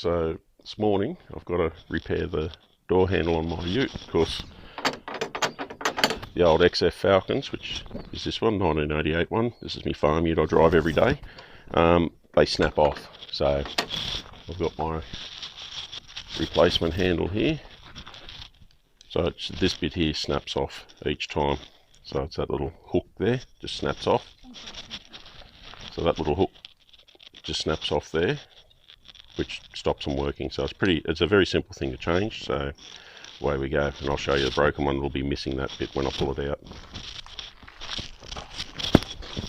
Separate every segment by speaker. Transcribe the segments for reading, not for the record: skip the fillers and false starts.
Speaker 1: So this morning I've got to repair the door handle on my ute because the old XF Falcons, which is this one, 1988 one, this is my farm ute I drive every day, they snap off. So I've got my replacement handle here. So this bit here snaps off each time. So it's that little hook there, just snaps off. So that little hook just snaps off there, which stops them working. So it's a very simple thing to change. So away we go, and I'll show you the broken one. It'll be missing that bit when I pull it out.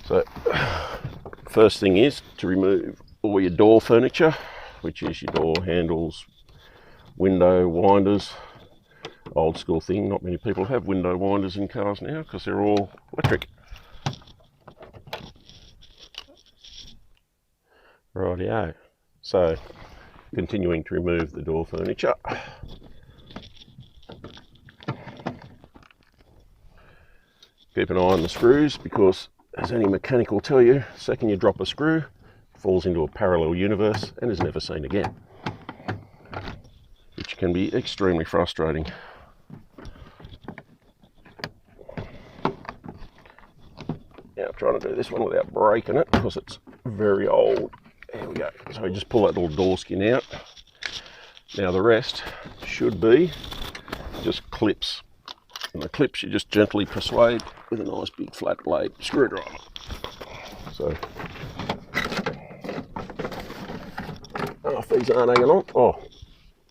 Speaker 1: So first thing is to remove all your door furniture, which is your door handles, window winders. Old school thing, not many people have window winders in cars now because they're all electric. Rightio. So continuing to remove the door furniture. Keep an eye on the screws because, as any mechanic will tell you, the second you drop a screw, it falls into a parallel universe and is never seen again, which can be extremely frustrating. Now I'm trying to do this one without breaking it because it's very old. There we go. So we just pull that little door skin out. Now the rest should be just clips. And the clips you just gently persuade with a nice big flat blade screwdriver. So, if these aren't hanging on,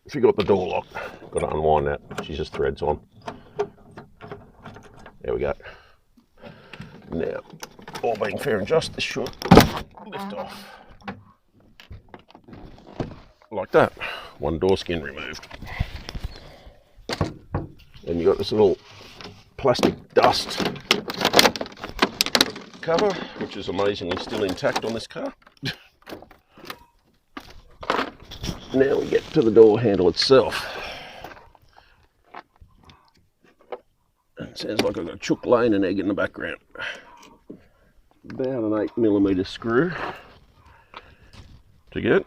Speaker 1: if you got the door locked, got to unwind that. She just threads on. There we go. Now, all being fair and just, this should lift off. Like that. One door skin removed. And you got this little plastic dust cover, which is amazingly still intact on this car. Now we get to the door handle itself. It sounds like I've got Chook laying an egg in the background. About an 8mm screw to get.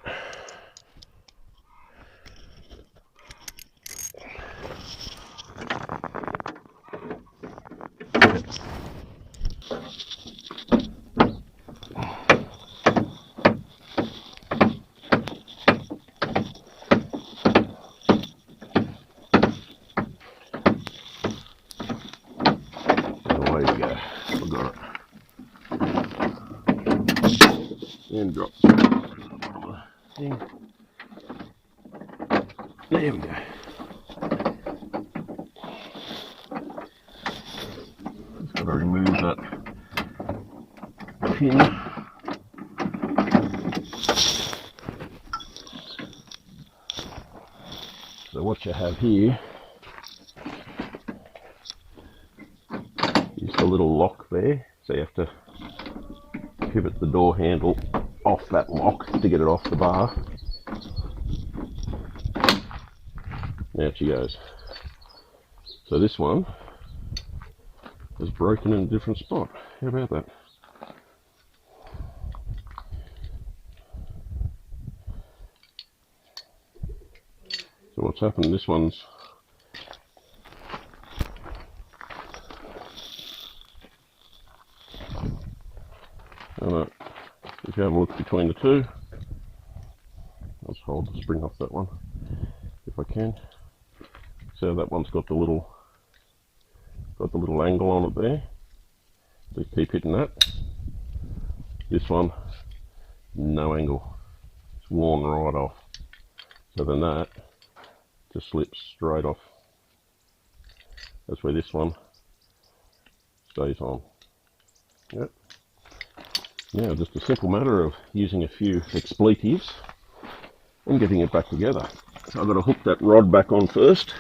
Speaker 1: And drop the thing. There we go. Just got to remove that pin. So what you have here is the little lock there. So you have to pivot the door handle off that lock to get it off the bar. Now she goes. So this one is broken in a different spot. How about that? So what's happened, this one's if you have a look between the two, I'll just hold the spring off that one if I can. So that one's got the little angle on it there. So keep hitting that. This one, no angle. It's worn right off. So then that just slips straight off. That's where this one stays on. Yep. Now, just a simple matter of using a few expletives and getting it back together. So I've got to hook that rod back on first.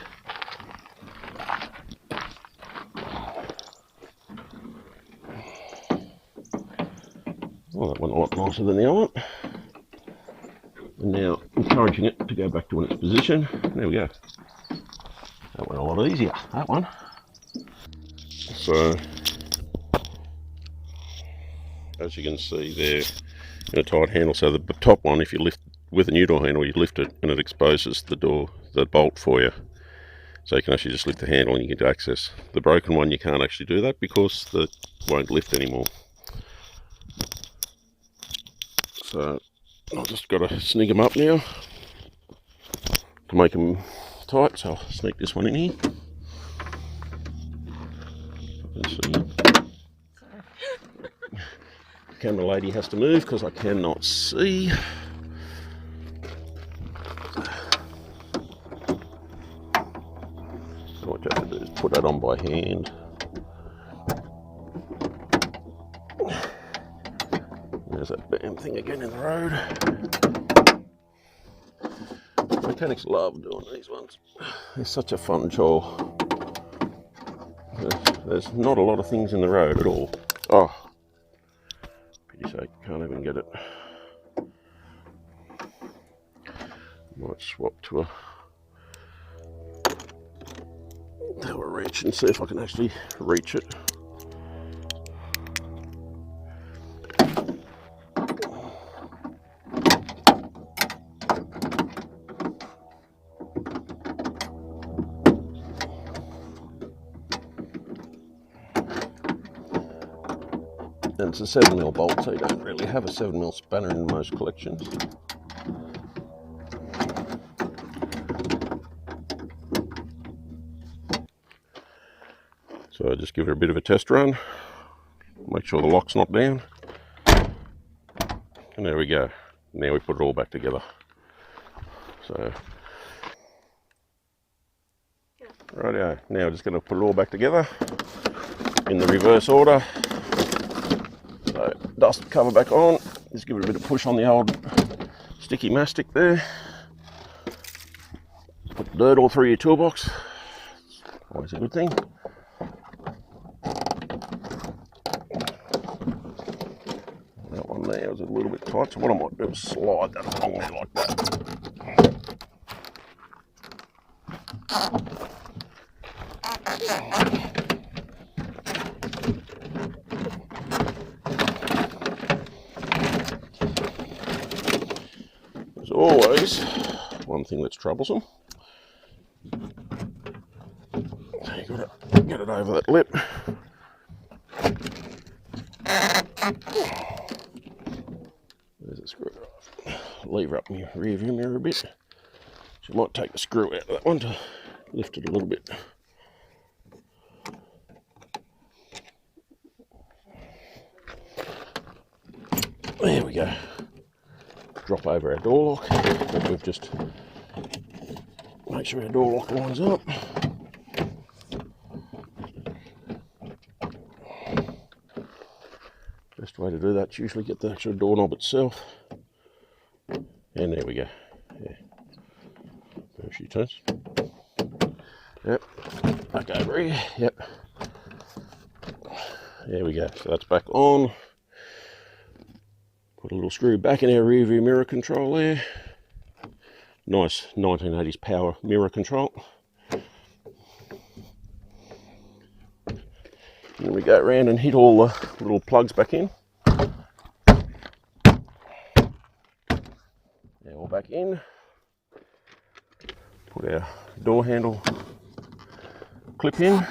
Speaker 1: Well, that went a lot nicer than the other one. And now encouraging it to go back to its position. There we go. That went a lot easier, that one. So as you can see there, in a tight handle. So the top one, if you lift with a new door handle, you lift it and it exposes the bolt for you. So you can actually just lift the handle and you get access. The broken one, you can't actually do that because it won't lift anymore. So I've just got to sneak them up now to make them tight. So I'll sneak this one in here. Let's see. The camera lady has to move because I cannot see. So what you have to do is put that on by hand. There's that damn thing again in the road. Mechanics love doing these ones. It's such a fun chore. There's not a lot of things in the road at all. Oh, pity sake, can't even get it. Might swap to a reach and see if I can actually reach it. And it's a 7mm bolt, so you don't really have a 7mm spanner in most collections. So I just give it a bit of a test run, make sure the lock's not down, and there we go. Now we put it all back together. So, rightio, now we're just going to put it all back together in the reverse order. So, dust cover back on, just give it a bit of push on the old sticky mastic there. Put the dirt all through your toolbox, always a good thing. That one there was a little bit tight, so what I might do is slide that along there like that. There's always one thing that's troublesome. So you've got to get it over that lip. There's a screw. Lever up my rear view mirror a bit. So you might take the screw out of that one to lift it a little bit. There we go. Drop over our door lock. But we've just make sure our door lock lines up. Best way to do that is usually get the actual doorknob itself. And there we go. Yeah. There she turns. Yep. Back over here. Yep. There we go. So that's back on. Put a little screw back in our rear view mirror control there. Nice 1980s power mirror control. And then we go around and hit all the little plugs back in. Now all back in. Put our door handle clip in.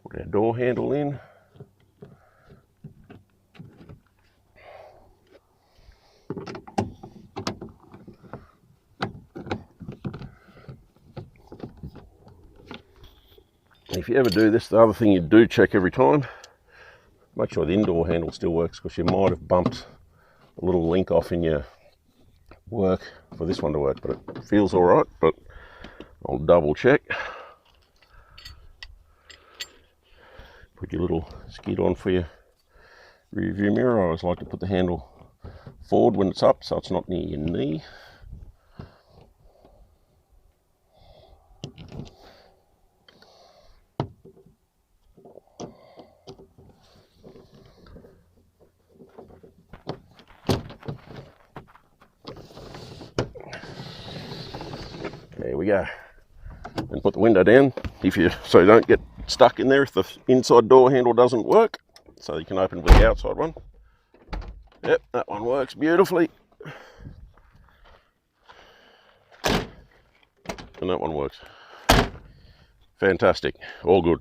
Speaker 1: Put our door handle in. If you ever do this, the other thing you do check every time, make sure the indoor handle still works, because you might have bumped a little link off in your work for this one to work, but it feels all right, but I'll double check. Put your little skid on for your rear view mirror. I always like to put the handle forward when it's up so it's not near your knee. There we go. And put the window down so you don't get stuck in there if the inside door handle doesn't work. So you can open with the outside one. Yep, that one works beautifully. And that one works. Fantastic. All good.